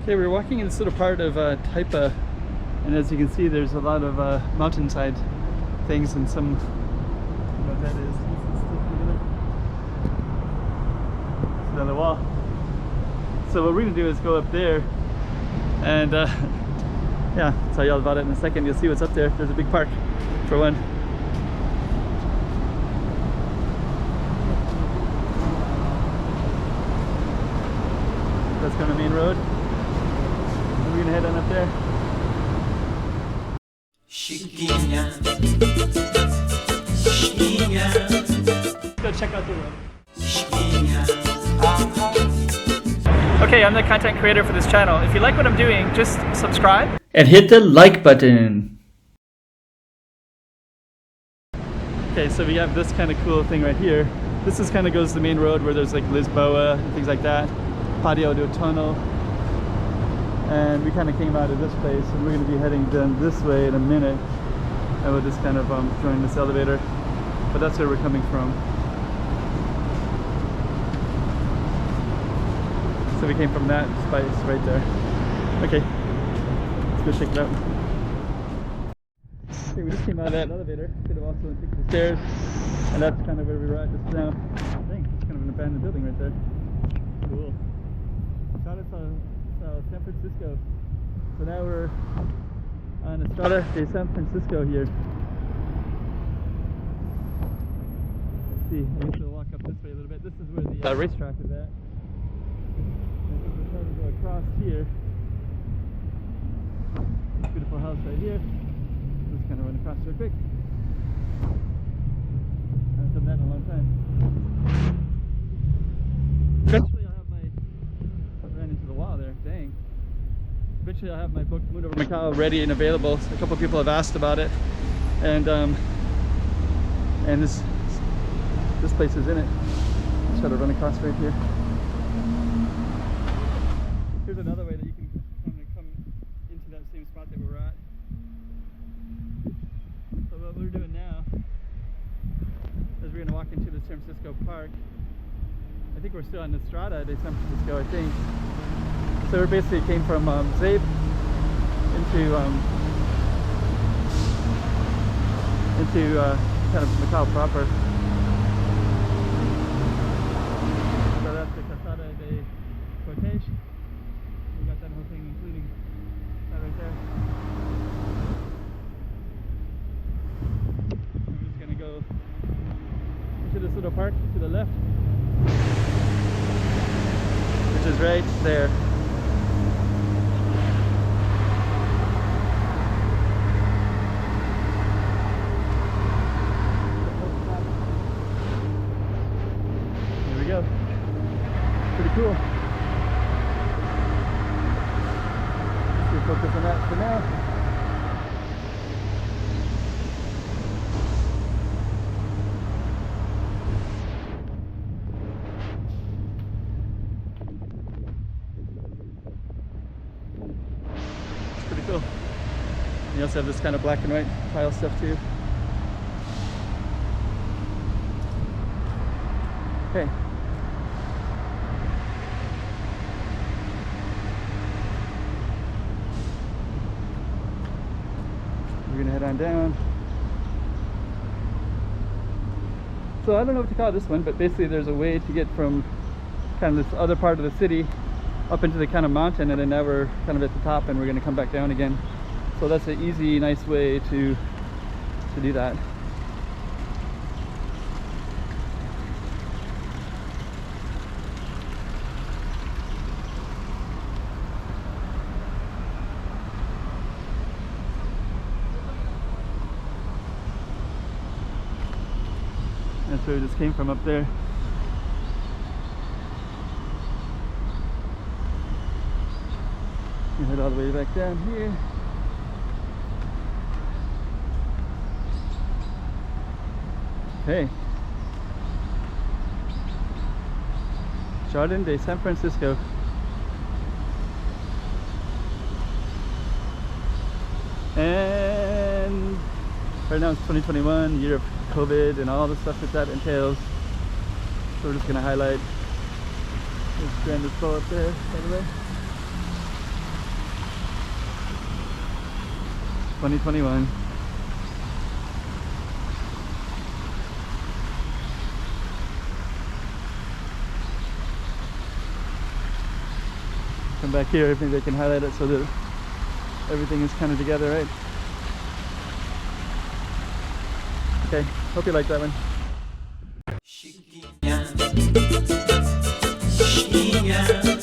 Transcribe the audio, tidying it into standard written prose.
Okay, we're walking in this little part of Taipa, and as you can see, there's a lot of mountainside things and some. I don't know what that is. It's another wall. So what we're gonna do is go up there, and yeah, I'll tell you all about it in a second. You'll see what's up there. There's a big park, for one. That's kind of the main road. We're gonna head on up there. Chiquinha, Chiquinha. Go check out the road. Chiquinha. Okay, I'm the content creator for this channel. If you like what I'm doing, just subscribe and hit the like button. Okay, so we have this kind of cool thing right here. This is kind of goes to the main road where there's like Lisboa and things like that. Patio do Tunnel. And we kind of came out of this place, and we're going to be heading down this way in a minute, and we'll just kind of join this elevator, but that's where we're coming from. So we came from that space right there. Okay, let's go check it out. Okay, we just came out of that elevator. Could have also taken the stairs, and that's kind of where we were at just now. I think it's kind of an abandoned building right there. Cool. Shout out to San Francisco. So now we're on Estrada de San Francisco here. Let's see, I guess we'll walk up this way a little bit. This is where the racetrack is at. And so we're trying to go across here. This beautiful house right here. Just kind of run across real quick. I haven't done that in a long time. Eventually I'll have my... I ran into the wall there, dang. Eventually I'll have my book Moon Over Macau ready and available. So a couple of people have asked about it, and this place is in it. Let's try to run across right here. Here's another way that you can come into that same spot that we're at. So what we're doing now is we're going to walk into the San Francisco Park. I think we're still on Estrada de San Francisco, I think. So we basically came from Zabe into kind of Macau proper. So that's the Calzada de Cotai. We got that whole thing, including that right there. And we're just gonna go into this little park to the left, which is right there. Pretty cool. Let's focus on that for now. It's pretty cool. You also have this kind of black and white tile stuff too. Okay. We're gonna head on down. So I don't know what to call this one, but basically there's a way to get from kind of this other part of the city up into the kind of mountain, and then now we're kind of at the top and we're gonna come back down again. So that's an easy, nice way to do that. That's where we just came from up there. We head all the way back down here. Okay. Jardim de San Francisco. And right now it's 2021, year of COVID and all the stuff that that entails. So we're just going to highlight this grand display up there, by the way. 2021. Come back here, maybe I can highlight it so that everything is kind of together, right? Okay, hope you like that one. Chiquinha,